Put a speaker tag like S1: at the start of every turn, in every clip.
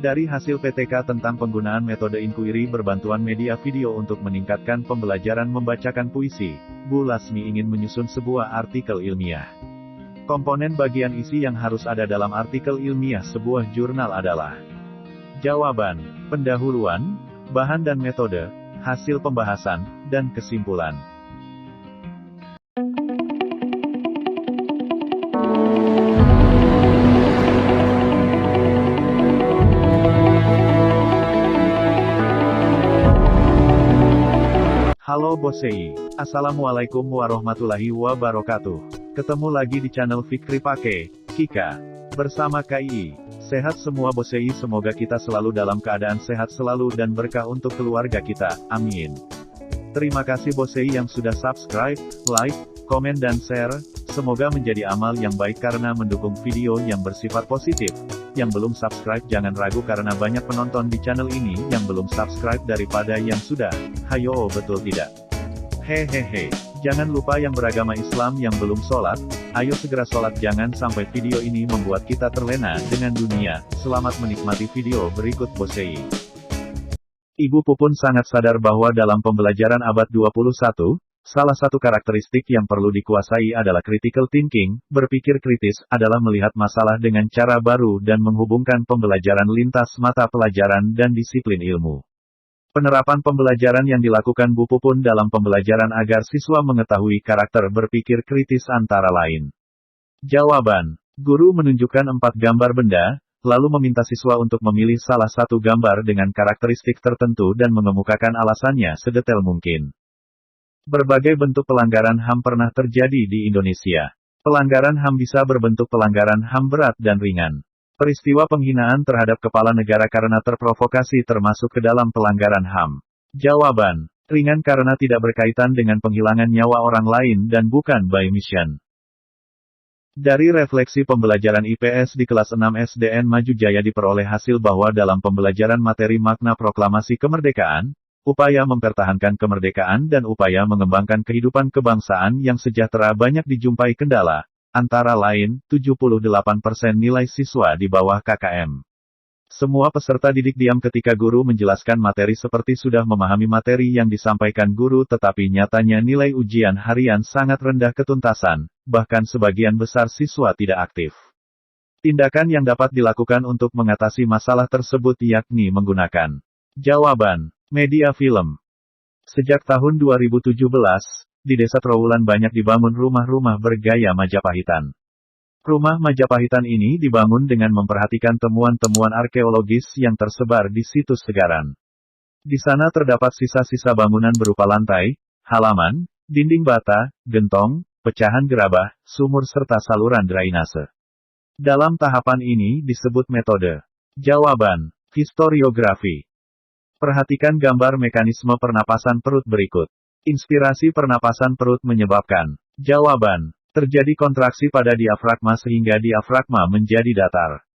S1: Dari hasil PTK tentang penggunaan metode inquiry berbantuan media video untuk meningkatkan pembelajaran membacakan puisi, Bu Lasmi ingin menyusun sebuah artikel ilmiah. Komponen bagian isi yang harus ada dalam artikel ilmiah sebuah jurnal adalah jawaban, pendahuluan, bahan dan metode, hasil pembahasan, dan kesimpulan. Halo Bosei, Assalamualaikum warahmatullahi wabarakatuh. Ketemu lagi di channel Fikri Pake, Kika. Bersama KII. Sehat semua Bosei, semoga kita selalu dalam keadaan sehat selalu dan berkah untuk keluarga kita, amin. Terima kasih Bosei yang sudah subscribe, like, komen dan share, semoga menjadi amal yang baik karena mendukung video yang bersifat positif. Yang belum subscribe jangan ragu karena banyak penonton di channel ini yang belum subscribe daripada yang sudah. Hayo betul tidak? Hehehe. Jangan lupa yang beragama Islam yang belum sholat, ayo segera sholat, jangan sampai video ini membuat kita terlena dengan dunia. Selamat menikmati video berikut Bosei. Ibu Pupun sangat sadar bahwa dalam pembelajaran abad 21, salah satu karakteristik yang perlu dikuasai adalah critical thinking, berpikir kritis, adalah melihat masalah dengan cara baru dan menghubungkan pembelajaran lintas mata pelajaran dan disiplin ilmu. Penerapan pembelajaran yang dilakukan Bu Pupun dalam pembelajaran agar siswa mengetahui karakter berpikir kritis antara lain. Jawaban. Guru menunjukkan 4 gambar benda, lalu meminta siswa untuk memilih salah satu gambar dengan karakteristik tertentu dan mengemukakan alasannya sedetail mungkin. Berbagai bentuk pelanggaran HAM pernah terjadi di Indonesia. Pelanggaran HAM bisa berbentuk pelanggaran HAM berat dan ringan. Peristiwa penghinaan terhadap kepala negara karena terprovokasi termasuk ke dalam pelanggaran HAM. Jawaban. Ringan karena tidak berkaitan dengan penghilangan nyawa orang lain dan bukan by mission. Dari refleksi pembelajaran IPS di kelas 6 SDN Maju Jaya diperoleh hasil bahwa dalam pembelajaran materi makna proklamasi kemerdekaan, upaya mempertahankan kemerdekaan dan upaya mengembangkan kehidupan kebangsaan yang sejahtera banyak dijumpai kendala, antara lain, 78% nilai siswa di bawah KKM. Semua peserta didik diam ketika guru menjelaskan materi seperti sudah memahami materi yang disampaikan guru tetapi nyatanya nilai ujian harian sangat rendah ketuntasan, bahkan sebagian besar siswa tidak aktif. Tindakan yang dapat dilakukan untuk mengatasi masalah tersebut yakni menggunakan jawaban. Media film. Sejak tahun 2017, di Desa Trowulan banyak dibangun rumah-rumah bergaya Majapahitan. Rumah Majapahitan ini dibangun dengan memperhatikan temuan-temuan arkeologis yang tersebar di situs Tegaran. Di sana terdapat sisa-sisa bangunan berupa lantai, halaman, dinding bata, gentong, pecahan gerabah, sumur serta saluran drainase. Dalam tahapan ini disebut metode jawaban, historiografi. Perhatikan gambar mekanisme pernapasan perut berikut. Inspirasi pernapasan perut menyebabkan jawaban. Terjadi kontraksi pada diafragma sehingga diafragma menjadi datar.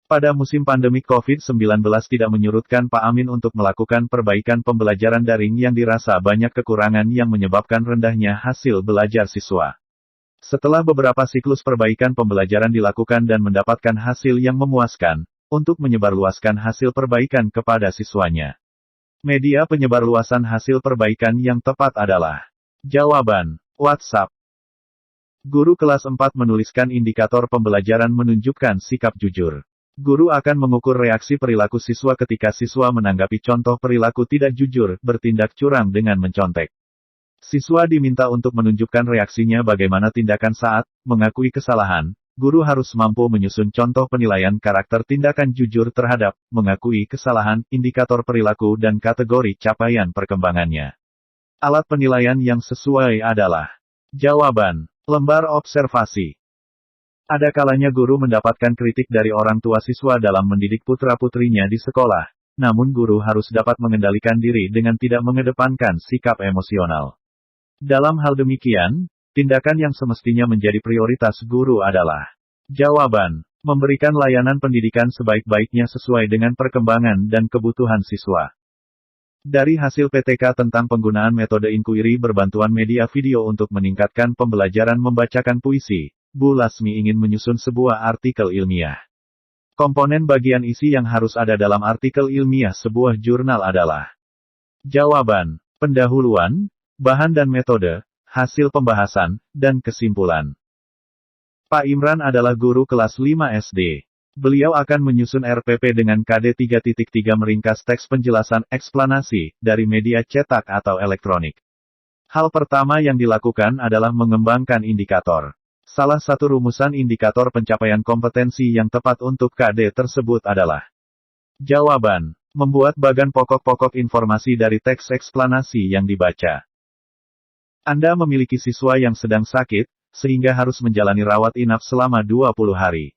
S1: Pada musim pandemik COVID-19 tidak menyurutkan Pak Amin untuk melakukan perbaikan pembelajaran daring yang dirasa banyak kekurangan yang menyebabkan rendahnya hasil belajar siswa. Setelah beberapa siklus perbaikan pembelajaran dilakukan dan mendapatkan hasil yang memuaskan, untuk menyebarluaskan hasil perbaikan kepada siswanya. Media penyebarluasan hasil perbaikan yang tepat adalah jawaban, WhatsApp. Guru kelas 4 menuliskan indikator pembelajaran menunjukkan sikap jujur. Guru akan mengukur reaksi perilaku siswa ketika siswa menanggapi contoh perilaku tidak jujur, bertindak curang dengan mencontek. Siswa diminta untuk menunjukkan reaksinya bagaimana tindakan saat mengakui kesalahan. Guru harus mampu menyusun contoh penilaian karakter tindakan jujur terhadap mengakui kesalahan, indikator perilaku dan kategori capaian perkembangannya. Alat penilaian yang sesuai adalah jawaban, lembar observasi. Ada kalanya guru mendapatkan kritik dari orang tua siswa dalam mendidik putra-putrinya di sekolah, namun guru harus dapat mengendalikan diri dengan tidak mengedepankan sikap emosional. Dalam hal demikian, tindakan yang semestinya menjadi prioritas guru adalah jawaban, memberikan layanan pendidikan sebaik-baiknya sesuai dengan perkembangan dan kebutuhan siswa. Dari hasil PTK tentang penggunaan metode inquiry berbantuan media video untuk meningkatkan pembelajaran membacakan puisi, Bu Lasmi ingin menyusun sebuah artikel ilmiah. Komponen bagian isi yang harus ada dalam artikel ilmiah sebuah jurnal adalah jawaban, pendahuluan, bahan dan metode, hasil pembahasan, dan kesimpulan. Pak Imran adalah guru kelas 5 SD. Beliau akan menyusun RPP dengan KD 3.3 meringkas teks penjelasan eksplanasi dari media cetak atau elektronik. Hal pertama yang dilakukan adalah mengembangkan indikator. Salah satu rumusan indikator pencapaian kompetensi yang tepat untuk KD tersebut adalah jawaban, membuat bagan pokok-pokok informasi dari teks eksplanasi yang dibaca. Anda memiliki siswa yang sedang sakit, sehingga harus menjalani rawat inap selama 20 hari.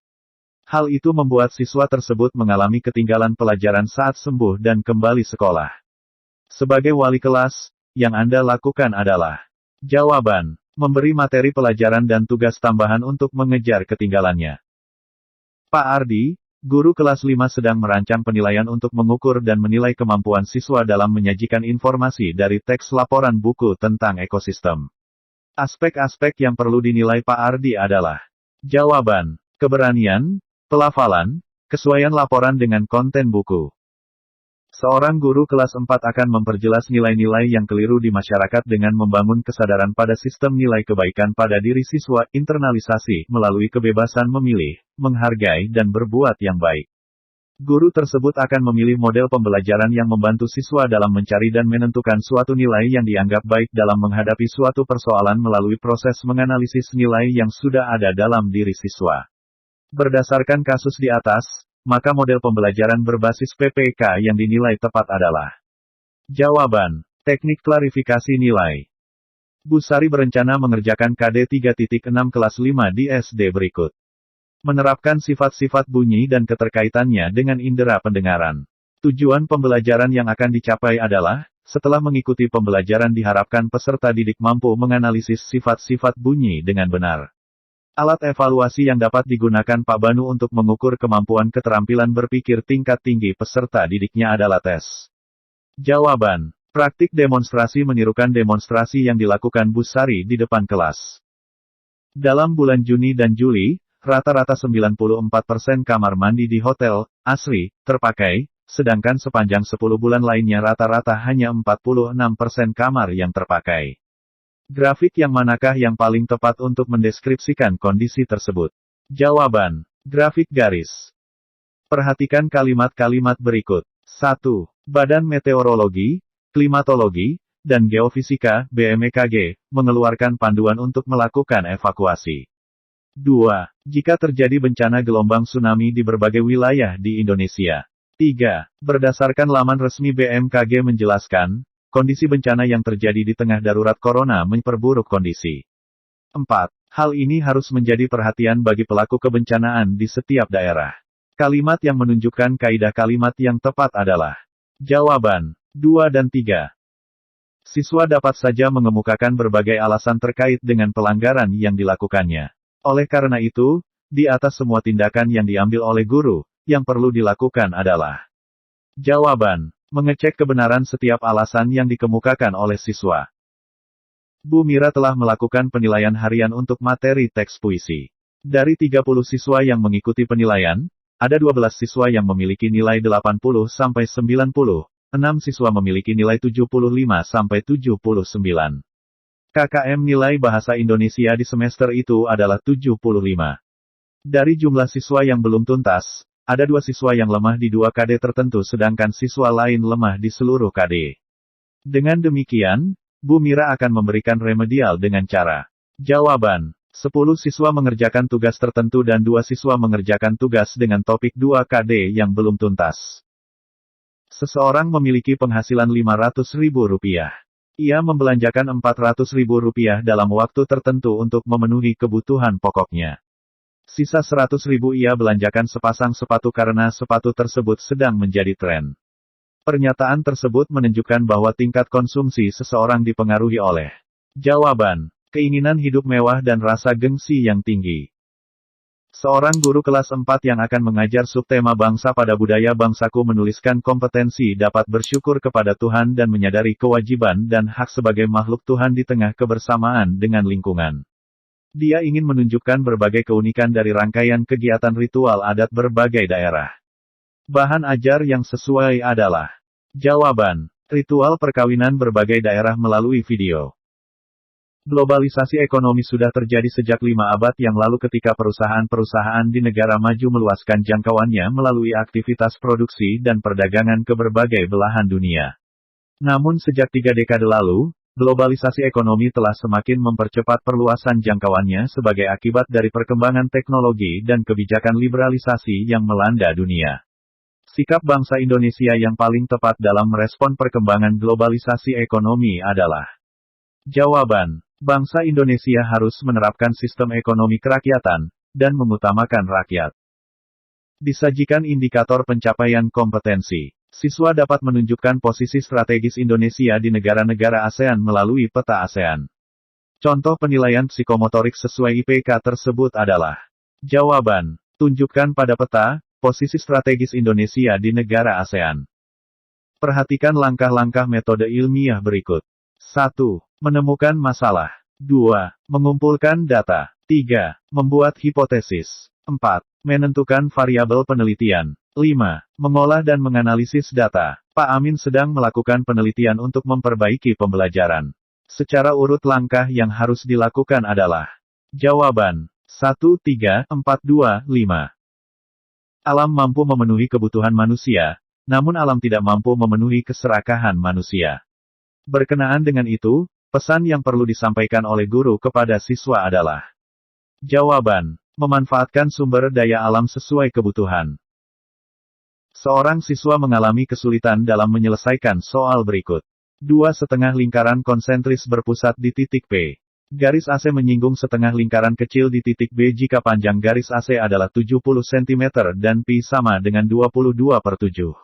S1: Hal itu membuat siswa tersebut mengalami ketinggalan pelajaran saat sembuh dan kembali sekolah. Sebagai wali kelas, yang Anda lakukan adalah jawaban, memberi materi pelajaran dan tugas tambahan untuk mengejar ketinggalannya. Pak Ardi, guru kelas 5 sedang merancang penilaian untuk mengukur dan menilai kemampuan siswa dalam menyajikan informasi dari teks laporan buku tentang ekosistem. Aspek-aspek yang perlu dinilai Pak Ardi adalah jawaban, keberanian, pelafalan, kesesuaian laporan dengan konten buku. Seorang guru kelas 4 akan memperjelas nilai-nilai yang keliru di masyarakat dengan membangun kesadaran pada sistem nilai kebaikan pada diri siswa, internalisasi melalui kebebasan memilih, menghargai dan berbuat yang baik. Guru tersebut akan memilih model pembelajaran yang membantu siswa dalam mencari dan menentukan suatu nilai yang dianggap baik dalam menghadapi suatu persoalan melalui proses menganalisis nilai yang sudah ada dalam diri siswa. Berdasarkan kasus di atas, maka model pembelajaran berbasis PPK yang dinilai tepat adalah jawaban, teknik klarifikasi nilai. Bu Sari berencana mengerjakan KD 3.6 kelas 5 di SD berikut. Menerapkan sifat-sifat bunyi dan keterkaitannya dengan indera pendengaran. Tujuan pembelajaran yang akan dicapai adalah, setelah mengikuti pembelajaran diharapkan peserta didik mampu menganalisis sifat-sifat bunyi dengan benar. Alat evaluasi yang dapat digunakan Pak Banu untuk mengukur kemampuan keterampilan berpikir tingkat tinggi peserta didiknya adalah tes. Jawaban, praktik demonstrasi menirukan demonstrasi yang dilakukan Bu Sari di depan kelas. Dalam bulan Juni dan Juli, rata-rata 94% kamar mandi di Hotel Asri terpakai, sedangkan sepanjang 10 bulan lainnya rata-rata hanya 46% kamar yang terpakai. Grafik yang manakah yang paling tepat untuk mendeskripsikan kondisi tersebut? Jawaban, grafik garis. Perhatikan kalimat-kalimat berikut. 1. Badan Meteorologi, Klimatologi, dan Geofisika, BMKG, mengeluarkan panduan untuk melakukan evakuasi. 2. Jika terjadi bencana gelombang tsunami di berbagai wilayah di Indonesia. 3. Berdasarkan laman resmi BMKG menjelaskan, kondisi bencana yang terjadi di tengah darurat corona memperburuk kondisi. 4. Hal ini harus menjadi perhatian bagi pelaku kebencanaan di setiap daerah. Kalimat yang menunjukkan kaidah kalimat yang tepat adalah jawaban, 2 dan 3. Siswa dapat saja mengemukakan berbagai alasan terkait dengan pelanggaran yang dilakukannya. Oleh karena itu, di atas semua tindakan yang diambil oleh guru, yang perlu dilakukan adalah jawaban, mengecek kebenaran setiap alasan yang dikemukakan oleh siswa. Bu Mira telah melakukan penilaian harian untuk materi teks puisi. Dari 30 siswa yang mengikuti penilaian, ada 12 siswa yang memiliki nilai 80-90, 6 siswa memiliki nilai 75-79. KKM nilai Bahasa Indonesia di semester itu adalah 75. Dari jumlah siswa yang belum tuntas, ada 2 siswa yang lemah di 2 KD tertentu sedangkan siswa lain lemah di seluruh KD. Dengan demikian, Bu Mira akan memberikan remedial dengan cara jawaban. 10 siswa mengerjakan tugas tertentu dan 2 siswa mengerjakan tugas dengan topik 2 KD yang belum tuntas. Seseorang memiliki penghasilan Rp500.000. Ia membelanjakan Rp400.000 dalam waktu tertentu untuk memenuhi kebutuhan pokoknya. Sisa Rp100.000 ia belanjakan sepasang sepatu karena sepatu tersebut sedang menjadi tren. Pernyataan tersebut menunjukkan bahwa tingkat konsumsi seseorang dipengaruhi oleh jawaban, keinginan hidup mewah dan rasa gengsi yang tinggi. Seorang guru kelas 4 yang akan mengajar subtema bangsa pada budaya bangsaku menuliskan kompetensi dapat bersyukur kepada Tuhan dan menyadari kewajiban dan hak sebagai makhluk Tuhan di tengah kebersamaan dengan lingkungan. Dia ingin menunjukkan berbagai keunikan dari rangkaian kegiatan ritual adat berbagai daerah. Bahan ajar yang sesuai adalah jawaban. Ritual perkawinan berbagai daerah melalui video. Globalisasi ekonomi sudah terjadi sejak 5 abad yang lalu ketika perusahaan-perusahaan di negara maju meluaskan jangkauannya melalui aktivitas produksi dan perdagangan ke berbagai belahan dunia. Namun sejak 3 dekade lalu, globalisasi ekonomi telah semakin mempercepat perluasan jangkauannya sebagai akibat dari perkembangan teknologi dan kebijakan liberalisasi yang melanda dunia. Sikap bangsa Indonesia yang paling tepat dalam merespon perkembangan globalisasi ekonomi adalah jawaban. Bangsa Indonesia harus menerapkan sistem ekonomi kerakyatan, dan mengutamakan rakyat. Disajikan indikator pencapaian kompetensi. Siswa dapat menunjukkan posisi strategis Indonesia di negara-negara ASEAN melalui peta ASEAN. Contoh penilaian psikomotorik sesuai IPK tersebut adalah jawaban. Tunjukkan pada peta, posisi strategis Indonesia di negara ASEAN. Perhatikan langkah-langkah metode ilmiah berikut. 1. Menemukan masalah. 2. Mengumpulkan data. 3. Membuat hipotesis. 4. Menentukan variabel penelitian. 5. Mengolah dan menganalisis data. Pak Amin sedang melakukan penelitian untuk memperbaiki pembelajaran. Secara urut langkah yang harus dilakukan adalah jawaban. 1, 3, 4, 2, 5. Alam mampu memenuhi kebutuhan manusia, namun alam tidak mampu memenuhi keserakahan manusia. Berkenaan dengan itu, pesan yang perlu disampaikan oleh guru kepada siswa adalah jawaban. Memanfaatkan sumber daya alam sesuai kebutuhan. Seorang siswa mengalami kesulitan dalam menyelesaikan soal berikut. 2,5 lingkaran konsentris berpusat di titik P. Garis AC menyinggung setengah lingkaran kecil di titik B jika panjang garis AC adalah 70 cm dan pi sama dengan 22/7.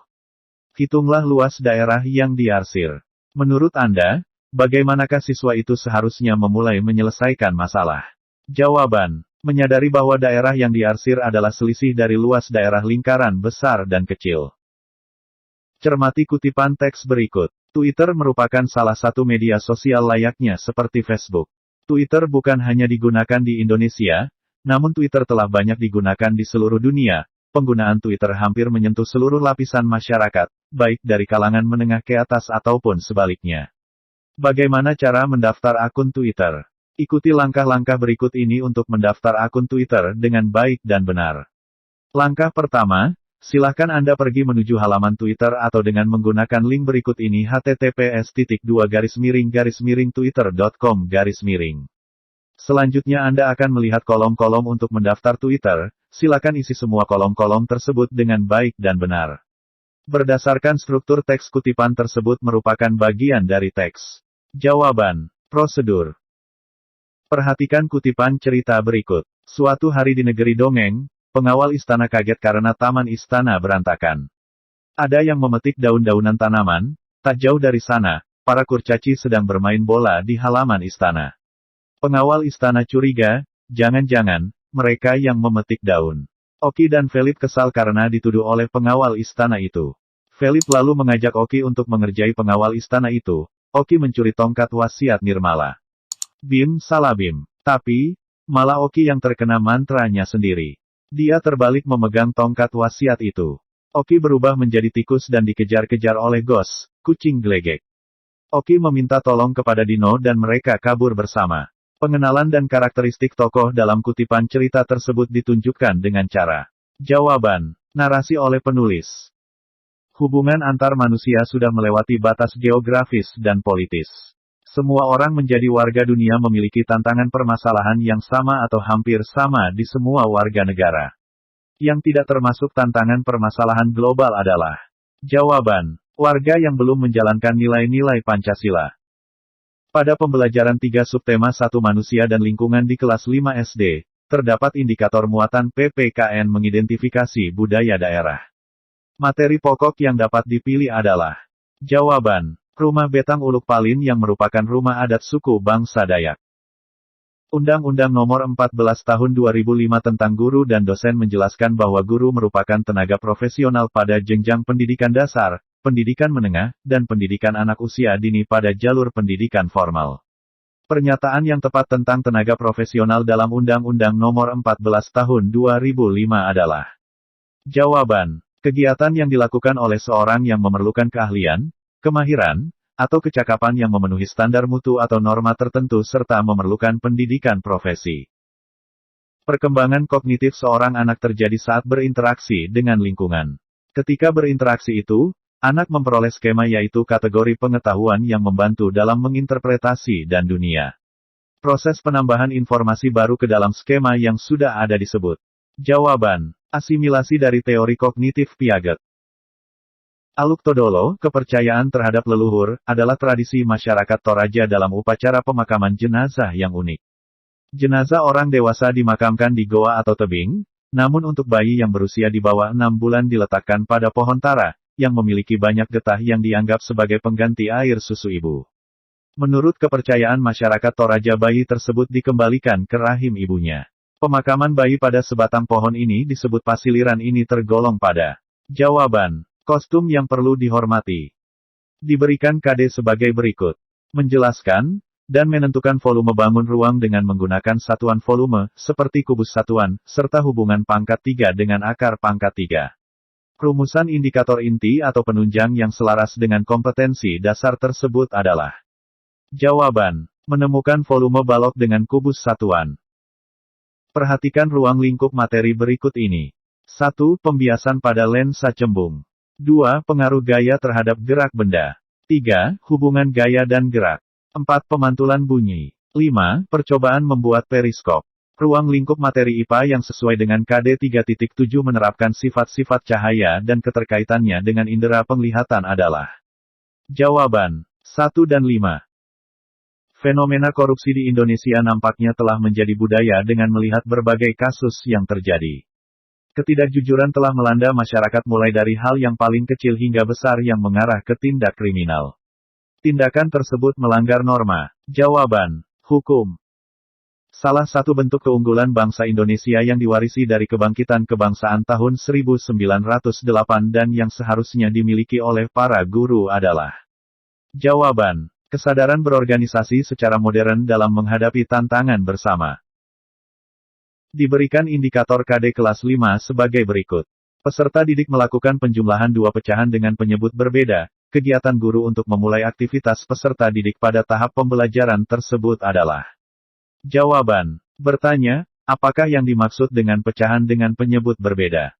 S1: Hitunglah luas daerah yang diarsir. Menurut Anda, bagaimanakah siswa itu seharusnya memulai menyelesaikan masalah? Jawaban. Menyadari bahwa daerah yang diarsir adalah selisih dari luas daerah lingkaran besar dan kecil. Cermati kutipan teks berikut. Twitter merupakan salah satu media sosial layaknya seperti Facebook. Twitter bukan hanya digunakan di Indonesia, namun Twitter telah banyak digunakan di seluruh dunia. Penggunaan Twitter hampir menyentuh seluruh lapisan masyarakat, baik dari kalangan menengah ke atas ataupun sebaliknya. Bagaimana cara mendaftar akun Twitter? Ikuti langkah-langkah berikut ini untuk mendaftar akun Twitter dengan baik dan benar. Langkah pertama, silakan Anda pergi menuju halaman Twitter atau dengan menggunakan link berikut ini https://twitter.com/. Selanjutnya Anda akan melihat kolom-kolom untuk mendaftar Twitter, silakan isi semua kolom-kolom tersebut dengan baik dan benar. Berdasarkan struktur teks kutipan tersebut merupakan bagian dari teks. Jawaban. Prosedur. Perhatikan kutipan cerita berikut. Suatu hari di negeri dongeng, pengawal istana kaget karena taman istana berantakan. Ada yang memetik daun-daunan tanaman, tak jauh dari sana, para kurcaci sedang bermain bola di halaman istana. Pengawal istana curiga, jangan-jangan, mereka yang memetik daun. Oki dan Philip kesal karena dituduh oleh pengawal istana itu. Philip lalu mengajak Oki untuk mengerjai pengawal istana itu. Oki mencuri tongkat wasiat Nirmala. Bim salah Bim. Tapi, malah Oki yang terkena mantranya sendiri. Dia terbalik memegang tongkat wasiat itu. Oki berubah menjadi tikus dan dikejar-kejar oleh Ghost, kucing gelegek. Oki meminta tolong kepada Dino dan mereka kabur bersama. Pengenalan dan karakteristik tokoh dalam kutipan cerita tersebut ditunjukkan dengan cara jawaban. Narasi oleh penulis. Hubungan antar manusia sudah melewati batas geografis dan politis. Semua orang menjadi warga dunia memiliki tantangan permasalahan yang sama atau hampir sama di semua warga negara. Yang tidak termasuk tantangan permasalahan global adalah jawaban. Warga yang belum menjalankan nilai-nilai Pancasila. Pada pembelajaran 3 subtema 1 manusia dan lingkungan di kelas 5 SD, terdapat indikator muatan PPKN mengidentifikasi budaya daerah. Materi pokok yang dapat dipilih adalah jawaban. Rumah Betang Uluk Palin yang merupakan rumah adat suku bangsa Dayak. Undang-Undang Nomor 14 Tahun 2005 tentang guru dan dosen menjelaskan bahwa guru merupakan tenaga profesional pada jenjang pendidikan dasar, pendidikan menengah, dan pendidikan anak usia dini pada jalur pendidikan formal. Pernyataan yang tepat tentang tenaga profesional dalam Undang-Undang Nomor 14 Tahun 2005 adalah: jawaban, kegiatan yang dilakukan oleh seorang yang memerlukan keahlian, kemahiran, atau kecakapan yang memenuhi standar mutu atau norma tertentu serta memerlukan pendidikan profesi. Perkembangan kognitif seorang anak terjadi saat berinteraksi dengan lingkungan. Ketika berinteraksi itu, anak memperoleh skema yaitu kategori pengetahuan yang membantu dalam menginterpretasi dan dunia. Proses penambahan informasi baru ke dalam skema yang sudah ada disebut. Jawaban, asimilasi dari teori kognitif Piaget. Aluk Todolo, kepercayaan terhadap leluhur, adalah tradisi masyarakat Toraja dalam upacara pemakaman jenazah yang unik. Jenazah orang dewasa dimakamkan di goa atau tebing, namun untuk bayi yang berusia di bawah 6 bulan diletakkan pada pohon tara, yang memiliki banyak getah yang dianggap sebagai pengganti air susu ibu. Menurut kepercayaan masyarakat Toraja, bayi tersebut dikembalikan ke rahim ibunya. Pemakaman bayi pada sebatang pohon ini disebut pasiliran ini tergolong pada. Jawaban, kostum yang perlu dihormati. Diberikan KD sebagai berikut. Menjelaskan, dan menentukan volume bangun ruang dengan menggunakan satuan volume, seperti kubus satuan, serta hubungan pangkat 3 dengan akar pangkat 3. Rumusan indikator inti atau penunjang yang selaras dengan kompetensi dasar tersebut adalah: jawaban, menemukan volume balok dengan kubus satuan. Perhatikan ruang lingkup materi berikut ini. 1. Pembiasan pada lensa cembung. 2. Pengaruh gaya terhadap gerak benda. 3. Hubungan gaya dan gerak. 4. Pemantulan bunyi. 5. Percobaan membuat periskop. Ruang lingkup materi IPA yang sesuai dengan KD 3.7 menerapkan sifat-sifat cahaya dan keterkaitannya dengan indera penglihatan adalah. Jawaban, 1 dan 5. Fenomena korupsi di Indonesia nampaknya telah menjadi budaya dengan melihat berbagai kasus yang terjadi. Ketidakjujuran telah melanda masyarakat mulai dari hal yang paling kecil hingga besar yang mengarah ke tindak kriminal. Tindakan tersebut melanggar norma. Jawaban, hukum. Salah satu bentuk keunggulan bangsa Indonesia yang diwarisi dari kebangkitan kebangsaan tahun 1908 dan yang seharusnya dimiliki oleh para guru adalah. Jawaban, kesadaran berorganisasi secara modern dalam menghadapi tantangan bersama. Diberikan indikator KD kelas 5 sebagai berikut. Peserta didik melakukan penjumlahan 2 pecahan dengan penyebut berbeda. Kegiatan guru untuk memulai aktivitas peserta didik pada tahap pembelajaran tersebut adalah. Jawaban, bertanya, apakah yang dimaksud dengan pecahan dengan penyebut berbeda?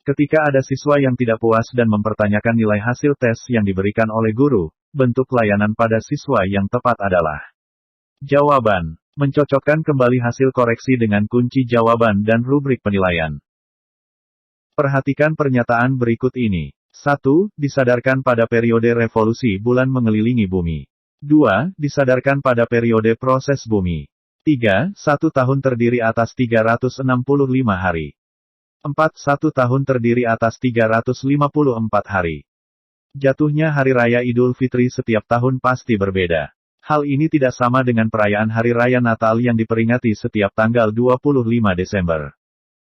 S1: Ketika ada siswa yang tidak puas dan mempertanyakan nilai hasil tes yang diberikan oleh guru, bentuk layanan pada siswa yang tepat adalah. Jawaban, mencocokkan kembali hasil koreksi dengan kunci jawaban dan rubrik penilaian. Perhatikan pernyataan berikut ini. 1. Disadarkan pada periode revolusi bulan mengelilingi bumi. 2. Disadarkan pada periode proses bumi. 3. 1 tahun terdiri atas 365 hari. 4. 1 tahun terdiri atas 354 hari. Jatuhnya Hari Raya Idul Fitri setiap tahun pasti berbeda. Hal ini tidak sama dengan perayaan Hari Raya Natal yang diperingati setiap tanggal 25 Desember.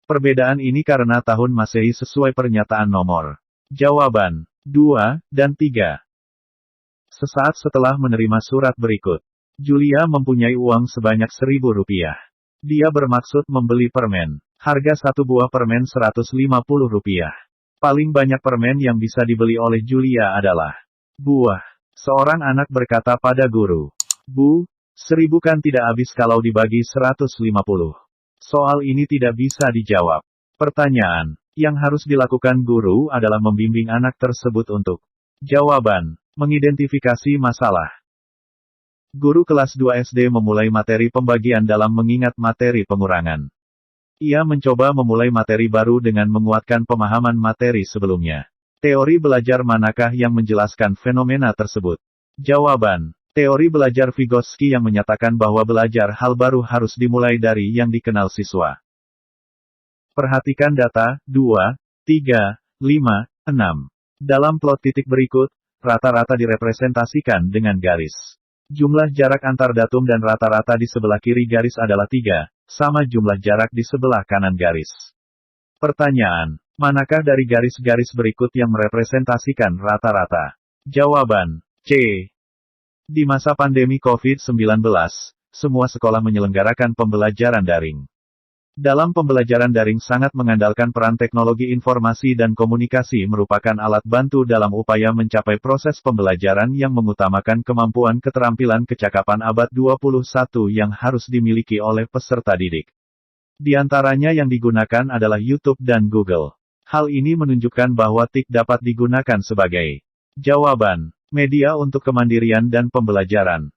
S1: Perbedaan ini karena tahun Masehi sesuai pernyataan nomor. Jawaban, 2 dan 3. Sesaat setelah menerima surat berikut, Julia mempunyai uang sebanyak Rp1.000. Dia bermaksud membeli permen. Harga satu buah permen Rp150. Paling banyak permen yang bisa dibeli oleh Julia adalah buah. Seorang anak berkata pada guru, Bu, 1000 kan tidak habis kalau dibagi 150. Soal ini tidak bisa dijawab. Pertanyaan, yang harus dilakukan guru adalah membimbing anak tersebut untuk. Jawaban, mengidentifikasi masalah. Guru kelas 2 SD memulai materi pembagian dalam mengingat materi pengurangan. Ia mencoba memulai materi baru dengan menguatkan pemahaman materi sebelumnya. Teori belajar manakah yang menjelaskan fenomena tersebut? Jawaban, teori belajar Vygotsky yang menyatakan bahwa belajar hal baru harus dimulai dari yang dikenal siswa. Perhatikan data, 2, 3, 5, 6. Dalam plot titik berikut, rata-rata direpresentasikan dengan garis. Jumlah jarak antar datum dan rata-rata di sebelah kiri garis adalah 3, sama jumlah jarak di sebelah kanan garis. Pertanyaan, manakah dari garis-garis berikut yang merepresentasikan rata-rata? Jawaban, C. Di masa pandemi COVID-19, semua sekolah menyelenggarakan pembelajaran daring. Dalam pembelajaran daring sangat mengandalkan peran teknologi informasi dan komunikasi merupakan alat bantu dalam upaya mencapai proses pembelajaran yang mengutamakan kemampuan keterampilan kecakapan abad 21 yang harus dimiliki oleh peserta didik. Di antaranya yang digunakan adalah YouTube dan Google. Hal ini menunjukkan bahwa TIK dapat digunakan sebagai jawaban media untuk kemandirian dan pembelajaran.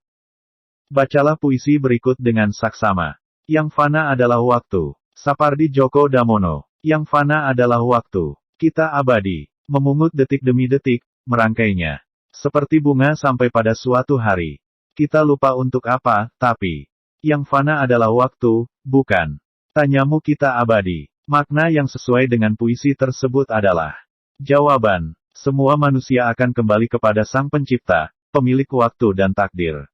S1: Bacalah puisi berikut dengan saksama. Yang fana adalah waktu. Sapardi Djoko Damono. Yang fana adalah waktu. Kita abadi. Memungut detik demi detik, merangkainya. Seperti bunga sampai pada suatu hari. Kita lupa untuk apa, tapi yang fana adalah waktu, bukan. Tanyamu kita abadi. Makna yang sesuai dengan puisi tersebut adalah jawaban. Semua manusia akan kembali kepada Sang Pencipta, pemilik waktu dan takdir.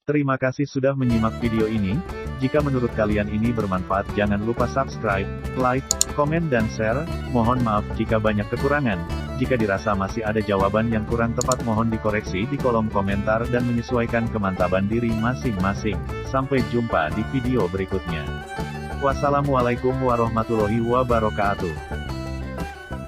S1: Terima kasih sudah menyimak video ini. Jika menurut kalian ini bermanfaat, jangan lupa subscribe, like, komen dan share. Mohon maaf jika banyak kekurangan. Jika dirasa masih ada jawaban yang kurang tepat, mohon dikoreksi di kolom komentar dan menyesuaikan kemantapan diri masing-masing. Sampai jumpa di video berikutnya. Wassalamualaikum warahmatullahi wabarakatuh.